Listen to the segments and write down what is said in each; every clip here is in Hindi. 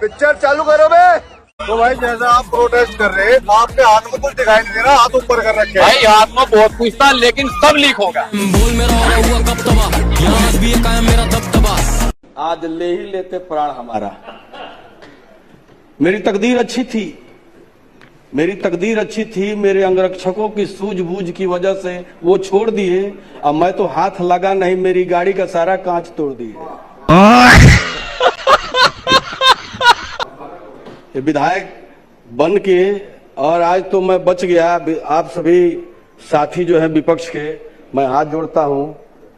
पिक्चर चालू करो बे। तो भाई जैसा आप प्रोटेस्ट कर रहे हैं, आपके हाथ में कुछ दिखाई नहीं दे रहा, हाथ ऊपर कर रखे भाई हाथ में बहुत कुछ था लेकिन सब लीक होगा। बोल मेरा हुआ कब तबा, यहाँ भी कायम मेरा दबदबा। आज ले ही लेते प्राण हमारा। मेरी तकदीर अच्छी थी, मेरी तकदीर अच्छी थी, मेरे अंगरक्षकों की सूझबूझ की वजह से वो छोड़ दिए। अब मैं तो हाथ लगा नहीं, मेरी गाड़ी का सारा कांच तोड़ दिए। ये विधायक बन के और आज तो मैं बच गया। आप सभी साथी जो है विपक्ष के, मैं हाथ जोड़ता हूं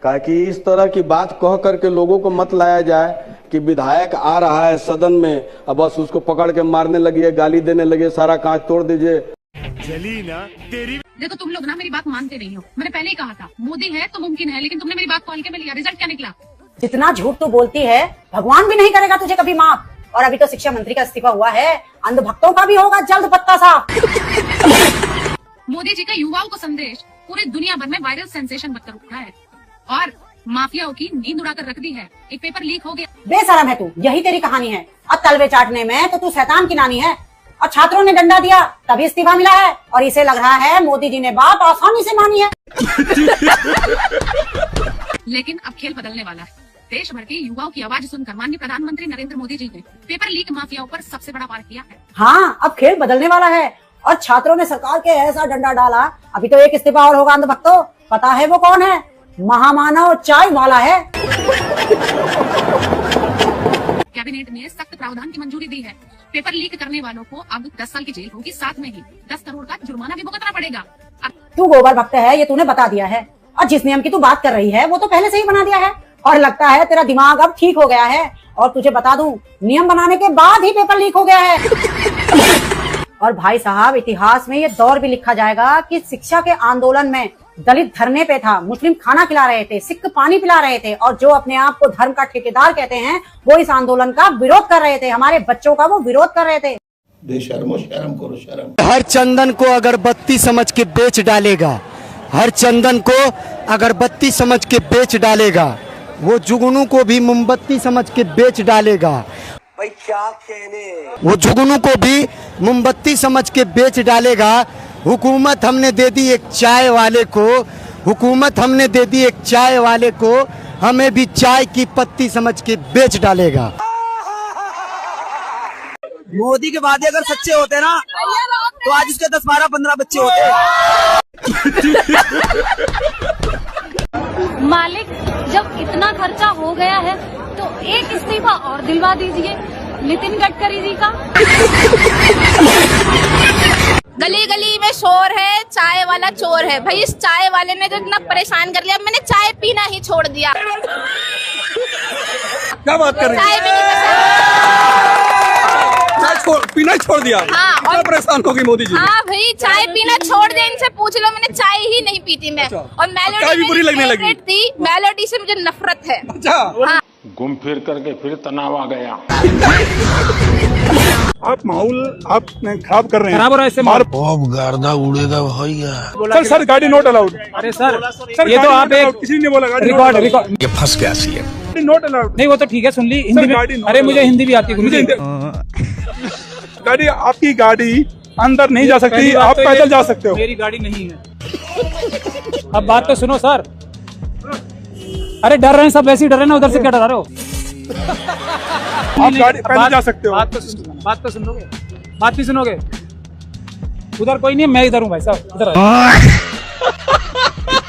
कि इस तरह की बात कह करके लोगों को मत लाया जाए कि विधायक आ रहा है सदन में, अब बस उसको पकड़ के मारने लगिए, गाली देने लगे, सारा कांच तोड़ दीजिए। चली ना तेरी। देखो तुम लोग ना मेरी बात मानते नहीं हो। मैंने पहले ही कहा था मोदी है तो मुमकिन है, लेकिन तुमने मेरी बात को हल्के में लिया। रिजल्ट क्या निकला? जितना झूठ तू बोलती है भगवान भी नहीं करेगा तुझे कभी माफ। और अभी तो शिक्षा मंत्री का इस्तीफा हुआ है, अंधभक्तों का भी होगा जल्द पत्ता साफ। मोदी जी का युवाओं को संदेश पूरी दुनिया भर में वायरल सेंसेशन बनकर उठा है और माफियाओं की नींद उड़ाकर रख दी है। एक पेपर लीक हो गया। बेशरम है तू, यही तेरी कहानी है। और तलवे चाटने में तो तू शैतान की नानी है। और छात्रों ने डंडा दिया तभी इस्तीफा मिला है, और इसे लग रहा है मोदी जी ने बात आसानी से मानी है। लेकिन अब खेल बदलने वाला है। देश भर के युवाओं की आवाज सुनकर माननीय प्रधानमंत्री नरेंद्र मोदी जी ने पेपर लीक माफियाओं पर सबसे बड़ा वार किया है। हाँ, अब खेल बदलने वाला है और छात्रों ने सरकार के ऐसा डंडा डाला। अभी तो एक इस्तीफा और होगा अंधभक्तों। पता है वो कौन है? महामानव चाय वाला है। कैबिनेट ने सख्त प्रावधान की मंजूरी दी है। पेपर लीक करने वालों को अब 10 साल की जेल होगी, साथ में ही 10 करोड़ का जुर्माना भी भुगतना पड़ेगा। तू गोबर भक्त है ये तूने बता दिया है, और जिस नियम की तू बात कर रही है वो तो पहले से ही बना दिया है। और लगता है तेरा दिमाग अब ठीक हो गया है। और तुझे बता दूं, नियम बनाने के बाद ही पेपर लीक हो गया है। और भाई साहब, इतिहास में ये दौर भी लिखा जाएगा कि शिक्षा के आंदोलन में दलित धरने पे था, मुस्लिम खाना खिला रहे थे, सिख पानी पिला रहे थे, और जो अपने आप को धर्म का ठेकेदार कहते हैं वो इस आंदोलन का विरोध कर रहे थे। हमारे बच्चों का वो विरोध कर रहे थे। बेशर्मो, शर्म करो शर्म। हर चंदन को अगरबत्ती समझ के बेच डालेगा, हर चंदन को अगरबत्ती समझ के बेच डालेगा, वो जुगनू को भी मोमबत्ती समझ के बेच डालेगा। भाई क्या कहने, वो जुगनू को भी मोमबत्ती समझ के बेच डालेगा। हुकूमत हमने दे दी एक चाय वाले को, हुकूमत हमने दे दी एक चाय वाले को, हमें भी चाय की पत्ती समझ के बेच डालेगा। मोदी के वादे अगर सच्चे होते ना तो आज उसके 10, 12, 15 बच्चे होते। मालिक, जब इतना खर्चा हो गया है तो एक इस्तीफा और दिलवा दीजिए नितिन गडकरी जी का। गली गली में शोर है, चाय वाला चोर है। भाई इस चाय वाले ने जो इतना परेशान कर लिया, मैंने चाय पीना ही छोड़ दिया। क्या बात कर रही है? चाय भी नहीं पसंद, पीना छोड़ दिया। हाँ, और परेशान होगी मोदी जी। हाँ भाई, चाय पीना छोड़ दे, इनसे पूछ लो। मैंने चाय ही नहीं पीती मैं। और मेलोडी बुरी लगने लगी थी, मेलोडी से मुझे नफरत है। अच्छा, घूम फिर करके फिर तनाव आ गया। आप माहौल आपने खराब कर रहे हैं। खराब हो रहा है इससे मार। गर्दा उड़ेगा भैया। सर गाड़ी नोट अलाउड। अरे सर ये तो आप एक किसी ने बोला गाड़ी रिकॉर्ड ये फंस गया सीएम। नोट अलाउड नहीं, वो तो ठीक है, सुन ली हिंदी में। अरे मुझे हिंदी भी आती है। गाड़ी, आपकी गाड़ी अंदर नहीं जा सकती, आप पैदल जा सकते हो। मेरी गाड़ी नहीं है। अब बात तो सुनो सर। अरे डर रहे हैं सब, वैसे ही डर रहे हैं ना, उधर से क्या डरा रहे हो? आप गाड़ी पैदल जा सकते हो। बात तो सुन लोगे, बात नहीं सुनोगे। उधर कोई नहीं है, मैं इधर हूँ भाई साहब, इधर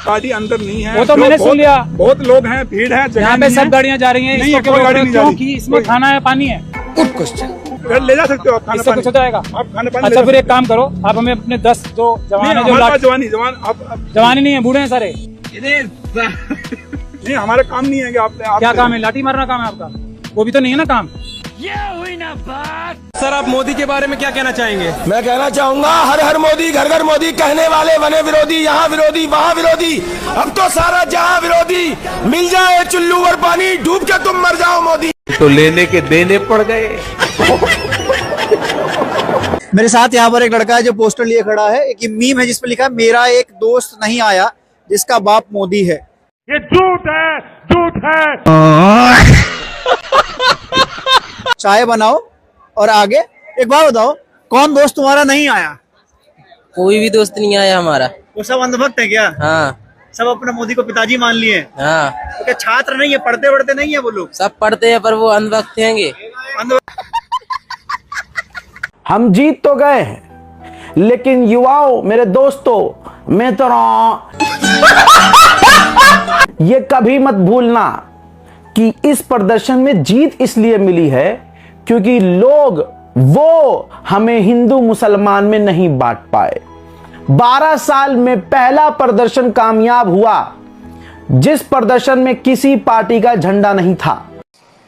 गाड़ी अंदर नहीं है। वो तो मैंने सुन लिया। बहुत लोग हैं, भीड़ है, यहाँ पे सब गाड़ियाँ जा रही हैं। नहीं, कोई गाड़ी नहीं जा रही। क्योंकि इसमें खाना है, पानी है। Good question. ले जा सकते हो आप, खाना इससे कुछ हो जाएगा। आप खाने पानी। अच्छा फिर एक काम करो, आप हमें अपने 10 जो जवान है, जो जवानी नहीं है, बूढ़े हैं सारे। नहीं, हमारा काम नहीं है कि आप क्या काम है? लाठी मारना काम है आपका? वो भी तो नहीं है ना काम। ये हुई ना बात। सर आप मोदी के बारे में क्या कहना चाहेंगे? मैं कहना चाहूंगा, हर हर मोदी, घर घर मोदी, कहने वाले बने विरोधी, यहाँ विरोधी वहाँ विरोधी, अब तो सारा जहाँ विरोधी। मिल जाए चुल्लू और पानी, डूब के तुम मर जाओ मोदी। तो लेने के देने पड़ गए। मेरे साथ यहाँ पर एक लड़का है जो पोस्टर लिए खड़ा है। एक मीम है जिसपे लिखा है, मेरा एक दोस्त नहीं आया जिसका बाप मोदी है। ये झूठ है, झूठ है। चाय बनाओ, और आगे एक बात बताओ, कौन दोस्त तुम्हारा नहीं आया? कोई भी दोस्त नहीं आया हमारा। वो सब अंधभक्त है क्या? हाँ। सब अपने मोदी को पिताजी मान लिए? हाँ। तो क्या छात्र नहीं है, पढ़ते पढ़ते नहीं है वो लोग? सब पढ़ते हैं पर वो अंधभक्त होंगे। हम जीत तो गए हैं, लेकिन युवाओं, मेरे दोस्तों, मित्रों, ये कभी मत भूलना कि इस प्रदर्शन में जीत इसलिए मिली है क्योंकि लोग वो हमें हिंदू मुसलमान में नहीं बांट पाए। 12 साल में पहला प्रदर्शन कामयाब हुआ जिस प्रदर्शन में किसी पार्टी का झंडा नहीं था।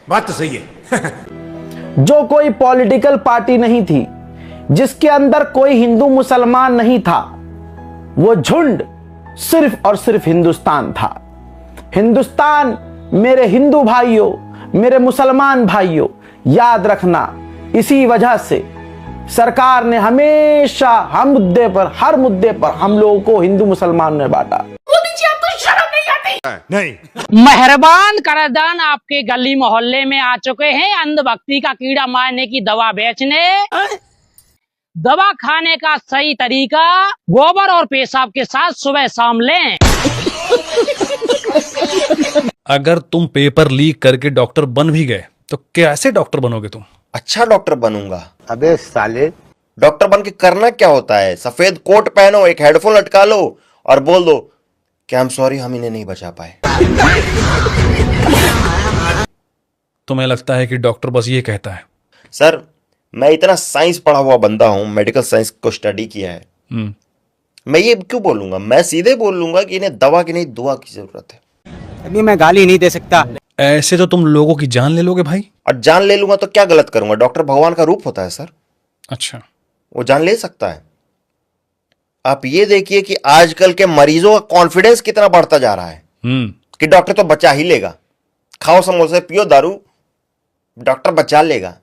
बात तो सही है। जो कोई पॉलिटिकल पार्टी नहीं थी, जिसके अंदर कोई हिंदू मुसलमान नहीं था, वो झुंड सिर्फ और सिर्फ हिंदुस्तान था। हिंदुस्तान, मेरे हिंदू भाइयों, मेरे मुसलमान भाइयों, याद रखना, इसी वजह से सरकार ने हमेशा हर मुद्दे पर हम लोगों को हिंदू मुसलमान में बांटा। मोदी जी, आपको शर्म नहीं आती? नहीं। मेहरबान करदान आपके गली मोहल्ले में आ चुके हैं अंधभक्ति का कीड़ा मारने की दवा बेचने। दवा खाने का सही तरीका गोबर और पेशाब के साथ सुबह शाम लें। अगर तुम पेपर लीक करके डॉक्टर बन भी गए तो कैसे डॉक्टर बनोगे तुम? अच्छा डॉक्टर बनूंगा। अबे साले, डॉक्टर बन के करना क्या होता है? सफेद कोट पहनो, एक हेडफोन लटका लो और बोल दो कि हम सॉरी, हम इन्हें नहीं बचा पाए। तुम्हें लगता है कि डॉक्टर बस ये कहता है? सर, मैं इतना साइंस पढ़ा हुआ बंदा हूं, मेडिकल साइंस को स्टडी किया है। मैं ये क्यों बोलूंगा? मैं सीधे बोल लूंगा कि इन्हें दवा की नहीं, दुआ की जरूरत है। अभी मैं गाली नहीं दे सकता। ऐसे तो तुम लोगों की जान ले लोगे भाई। और जान ले लूंगा तो क्या गलत करूंगा? डॉक्टर भगवान का रूप होता है सर। अच्छा, वो जान ले सकता है। आप ये देखिए कि आजकल के मरीजों का कॉन्फिडेंस कितना बढ़ता जा रहा है कि डॉक्टर तो बचा ही लेगा। खाओ समोसे, पियो दारू, डॉक्टर बचा लेगा।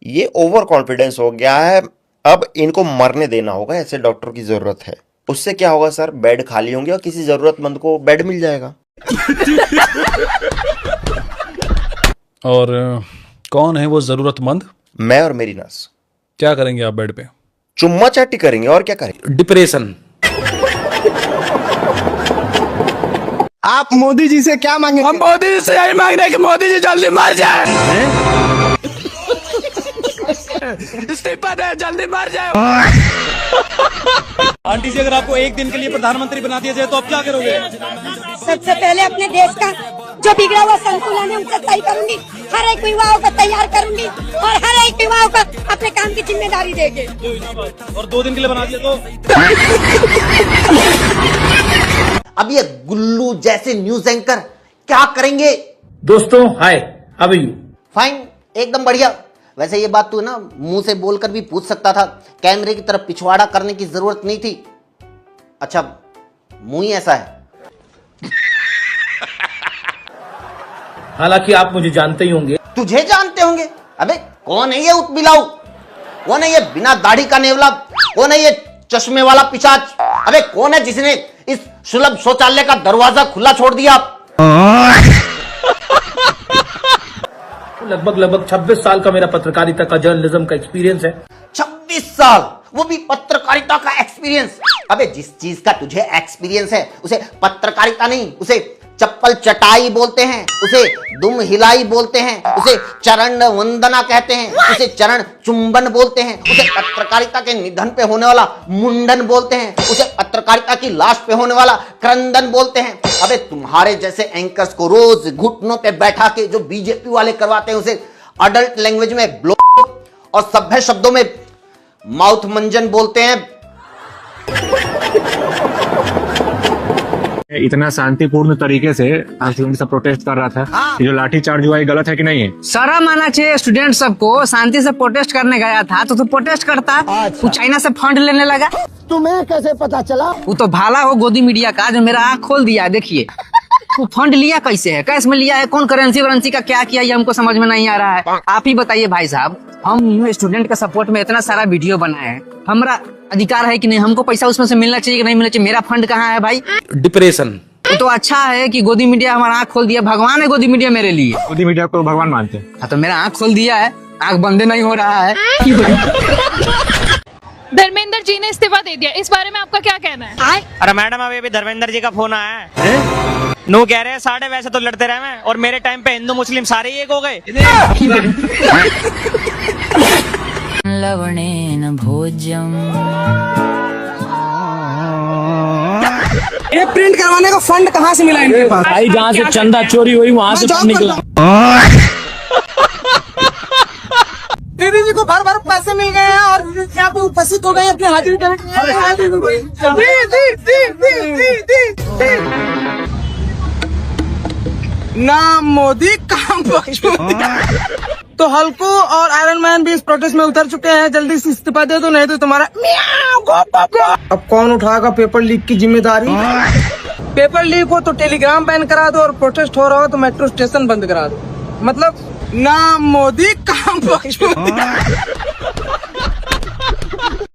ये ओवर कॉन्फिडेंस हो गया है। अब इनको मरने देना होगा, ऐसे डॉक्टर की जरूरत है। उससे क्या होगा सर? बेड खाली होंगे और किसी जरूरतमंद को बेड मिल जाएगा। और कौन है वो जरूरतमंद? मैं और मेरी नर्स। क्या करेंगे आप बेड पे? चुम्मा चाटी करेंगे और क्या करेंगे? डिप्रेशन। आप मोदी जी से क्या मांगे? हम मोदी जी से यही मांग रहे हैं कि मोदी जी जल्दी मर जाए। इस्तीफा दे, जल्दी मर जाए। आंटी जी, अगर आपको एक दिन के लिए प्रधानमंत्री बना दिया जाए तो आप क्या करोगे? सबसे पहले अपने देश का जो बिगड़ा हुआ संतुलन है उसे सही करूंगी। हर एक युवाओं को तैयार करूंगी और हर एक युवाओं को अपने काम की जिम्मेदारी देंगे। और 2 दिन के लिए बना दिया तो? अब ये गुल्लू जैसे न्यूज एंकर क्या करेंगे? दोस्तों हाय, हाउ आर यू? फाइन, एकदम बढ़िया। वैसे ये बात तू ना मुंह से बोलकर भी पूछ सकता था, कैमरे की तरफ पिछवाड़ा करने की जरूरत नहीं थी। अच्छा, मुंह ही ऐसा है। हालांकि आप मुझे जानते ही होंगे। तुझे जानते होंगे? अबे कौन है ये उतबिलाऊ? कौन है ये बिना दाढ़ी का नेवला? कौन है ये चश्मे वाला पिशाच? अबे कौन है जिसने इस सुलभ शौचालय का दरवाजा खुला छोड़ दिया? लगभग 26 साल का मेरा पत्रकारिता का, जर्नलिज्म का एक्सपीरियंस है। 26 साल, वो भी पत्रकारिता का एक्सपीरियंस? अबे जिस चीज का तुझे एक्सपीरियंस है उसे पत्रकारिता नहीं, उसे चप्पल चटाई बोलते हैं, उसे दुम हिलाई बोलते हैं, उसे चरण वंदना कहते हैं, उसे चरण चुंबन बोलते हैं, उसे पत्रकारिता के निधन पे होने वाला मुंडन बोलते हैं, उसे पत्रकारिता की लाश पे होने वाला क्रंदन बोलते हैं। अबे तुम्हारे जैसे एंकर्स को रोज घुटनों पे बैठा के जो बीजेपी वाले करवाते हैं उसे अडल्ट लैंग्वेज में ब्लो और सभ्य शब्दों में माउथ मंजन बोलते हैं। इतना शांतिपूर्ण तरीके से स्टूडेंट सब प्रोटेस्ट कर रहा था, ये जो लाठी चार्ज हुआ ये गलत है कि नहीं है? सारा माना चाहिए स्टूडेंट सबको। शांति से प्रोटेस्ट करने गया था तो तू प्रोटेस्ट करता। तू चाइना से फंड लेने लगा। तुम्हें कैसे पता चला? वो तो भाला हो गोदी मीडिया का जो मेरा आँख खोल दिया। देखिए वो फंड लिया कैसे है, कैश में लिया है, कौन करेंसी का क्या किया, ये हमको समझ में नहीं आ रहा है। आप ही बताइए भाई साहब। हम स्टूडेंट के सपोर्ट में इतना सारा वीडियो बनाए हैं, हमारा अधिकार है कि नहीं? हमको पैसा उसमें से मिलना चाहिए कि नहीं मिलना चाहिए? मेरा फंड कहाँ है भाई? डिप्रेशन। तो अच्छा है कि गोदी मीडिया हमारा आँख खोल दिया। भगवान है गोदी मीडिया मेरे लिए। गोदी मीडिया को भगवान मानते हैं? हाँ, तो मेरा आँख खोल दिया है। आँख बंद नहीं हो रहा है। धर्मेंद्र जी ने इस्तीफा दे दिया, इस बारे में आपका क्या कहना है? अरे मैडम अभी अभी धर्मेंद्र जी का फोन आया है। नू कह रहे हैं साढ़े वैसे तो लड़ते रहे हैं और मेरे टाइम पे हिंदू मुस्लिम सारे ही एक हो गए। लवणेन भोज्यम। ये प्रिंट करवाने का फंड कहाँ से मिला इनके पास? भाई जहाँ से चंदा चोरी हुई वहाँ से फंड निकला। दीदी जी को भर भर पैसे मिल गए हैं और यहाँ पे उपस्थित हो गए अपने हाजिरी ना मोदी काम तो हल्कू और आयरन मैन भी इस प्रोटेस्ट में उतर चुके हैं। जल्दी से इस्तीफा दे दो, नहीं तो तुम्हारा अब कौन उठाएगा पेपर लीक की जिम्मेदारी? पेपर लीक हो तो टेलीग्राम बैन करा दो और प्रोटेस्ट हो रहा हो तो मेट्रो स्टेशन बंद करा दो। मतलब ना मोदी काम